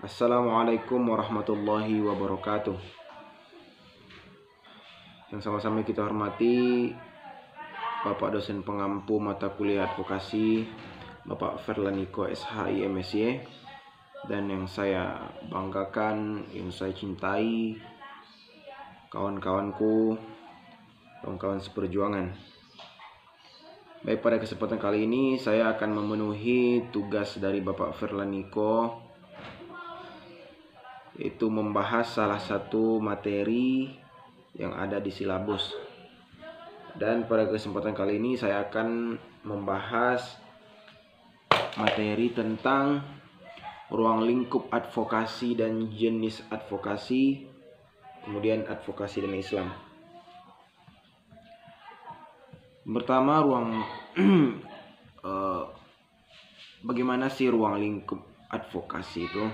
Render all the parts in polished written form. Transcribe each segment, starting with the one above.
Assalamualaikum warahmatullahi wabarakatuh. Yang sama-sama kita hormati Bapak dosen pengampu mata kuliah advokasi, Bapak Ferlaniko SHI MSy, dan yang saya banggakan, yang saya cintai, kawan-kawanku, kawan-kawan seperjuangan. Baik, pada kesempatan kali ini saya akan memenuhi tugas dari Bapak Ferlaniko, yaitu membahas salah satu materi yang ada di silabus. Dan pada kesempatan kali ini saya akan membahas materi tentang ruang lingkup advokasi dan jenis advokasi, kemudian advokasi dan Islam. Pertama, bagaimana sih ruang lingkup advokasi itu?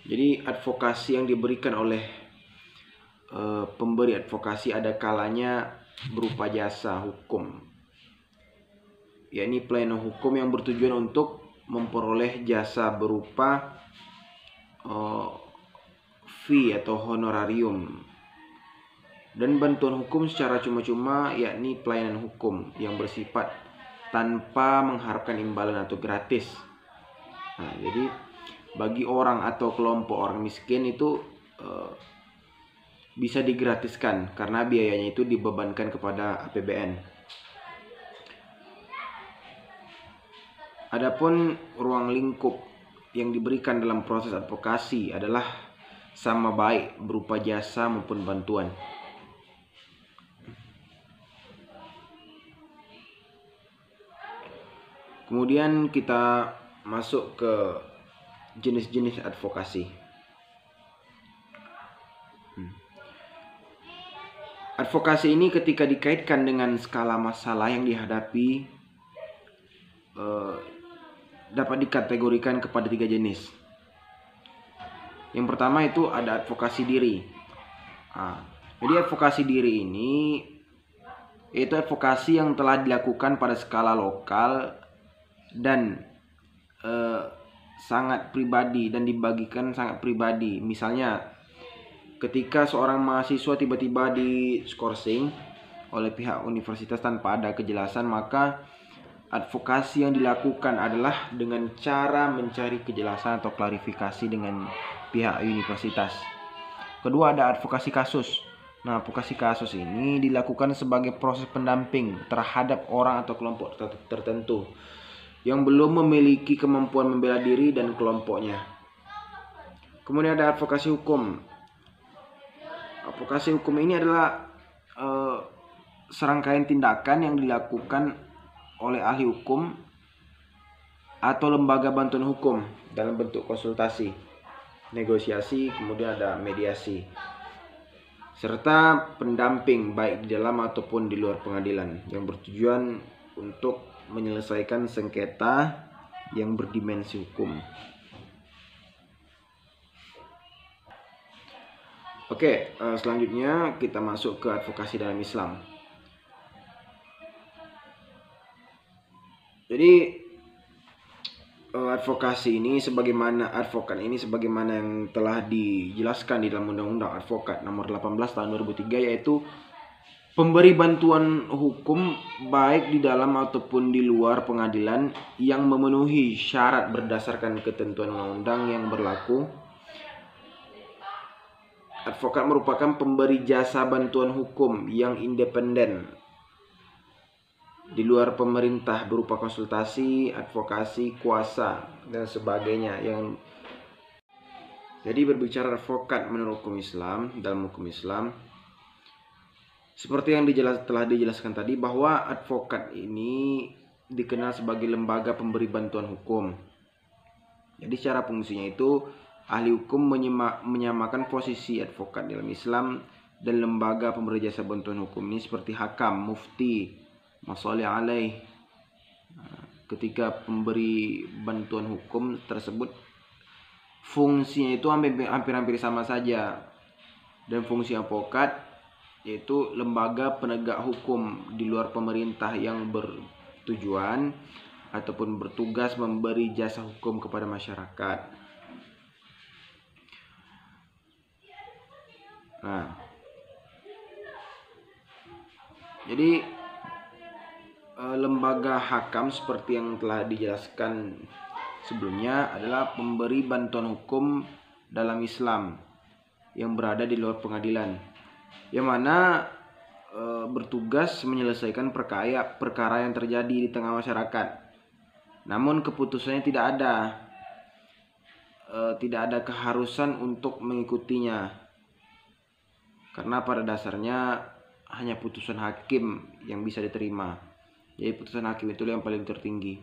Jadi advokasi yang diberikan oleh pemberi advokasi ada kalanya berupa jasa hukum, yakni pelayanan hukum yang bertujuan untuk memperoleh jasa berupa fee atau honorarium, dan bantuan hukum secara cuma-cuma, yakni pelayanan hukum yang bersifat tanpa mengharapkan imbalan atau gratis. Nah, jadi bagi orang atau kelompok orang miskin itu bisa digratiskan karena biayanya itu dibebankan kepada APBN. Adapun ruang lingkup yang diberikan dalam proses advokasi adalah sama baik berupa jasa maupun bantuan. Kemudian kita masuk ke jenis-jenis advokasi. Advokasi ini ketika dikaitkan dengan skala masalah yang dihadapi dapat dikategorikan kepada 3 jenis. Yang pertama itu ada advokasi diri. Jadi advokasi diri ini yaitu advokasi yang telah dilakukan pada skala lokal dan sangat pribadi dan dibagikan sangat pribadi. Misalnya ketika seorang mahasiswa tiba-tiba di-skorsing oleh pihak universitas tanpa ada kejelasan, maka advokasi yang dilakukan adalah dengan cara mencari kejelasan atau klarifikasi dengan pihak universitas. Kedua, ada advokasi kasus. Nah, advokasi kasus ini dilakukan sebagai proses pendamping terhadap orang atau kelompok tertentu yang belum memiliki kemampuan membela diri dan kelompoknya. Kemudian ada advokasi hukum. Advokasi hukum ini adalah serangkaian tindakan yang dilakukan oleh ahli hukum atau lembaga bantuan hukum dalam bentuk konsultasi, negosiasi, kemudian ada mediasi, serta pendamping baik di dalam ataupun di luar pengadilan yang bertujuan untuk menyelesaikan sengketa yang berdimensi hukum. Oke, selanjutnya kita masuk ke advokasi dalam Islam. Jadi advokasi ini sebagaimana yang telah dijelaskan di dalam Undang-Undang Advokat Nomor 18 Tahun 2003, yaitu pemberi bantuan hukum baik di dalam ataupun di luar pengadilan yang memenuhi syarat berdasarkan ketentuan undang-undang yang berlaku. Advokat merupakan pemberi jasa bantuan hukum yang independen di luar pemerintah berupa konsultasi, advokasi, kuasa, dan sebagainya. Jadi berbicara advokat menurut hukum Islam, dalam hukum Islam, seperti yang telah dijelaskan tadi, bahwa advokat ini dikenal sebagai lembaga pemberi bantuan hukum. Jadi secara fungsinya itu ahli hukum menyamakan posisi advokat dalam Islam dan lembaga pemberi jasa bantuan hukum ini seperti hakam, mufti, masholih alaih. Ketika pemberi bantuan hukum tersebut fungsinya itu hampir sama saja. Dan fungsi advokat yaitu lembaga penegak hukum di luar pemerintah yang bertujuan ataupun bertugas memberi jasa hukum kepada masyarakat. Nah, jadi lembaga hakam seperti yang telah dijelaskan sebelumnya adalah pemberi bantuan hukum dalam Islam yang berada di luar pengadilan, yang mana bertugas menyelesaikan perkara yang terjadi di tengah masyarakat. Namun keputusannya tidak ada keharusan untuk mengikutinya, karena pada dasarnya hanya putusan hakim yang bisa diterima. Jadi putusan hakim itu yang paling tertinggi.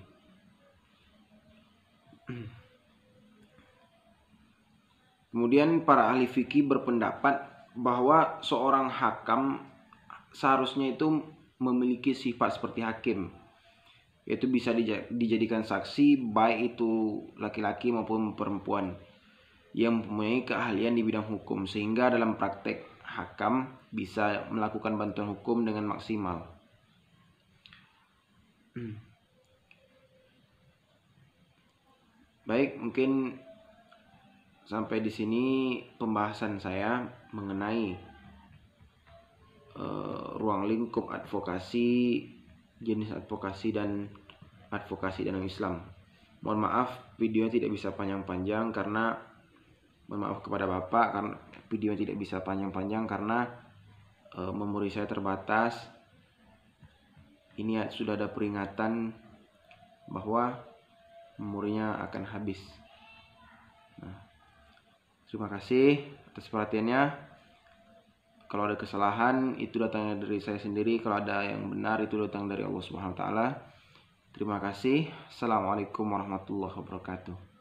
Kemudian para ahli fikih berpendapat bahwa seorang hakam seharusnya itu memiliki sifat seperti hakim, yaitu bisa dijadikan saksi baik itu laki-laki maupun perempuan yang mempunyai keahlian di bidang hukum, sehingga dalam praktek hakam bisa melakukan bantuan hukum dengan maksimal. Baik, mungkin sampai di sini pembahasan saya mengenai ruang lingkup advokasi, jenis advokasi dan advokasi dalam Islam. Mohon maaf videonya tidak bisa panjang-panjang karena kepada Bapak karena video tidak bisa panjang-panjang karena memori saya terbatas. Ini sudah ada peringatan bahwa memorinya akan habis. Nah, terima kasih atas perhatiannya. Kalau ada kesalahan itu datangnya dari saya sendiri, kalau ada yang benar itu datang dari Allah Subhanahu wa taala. Terima kasih. Assalamualaikum warahmatullahi wabarakatuh.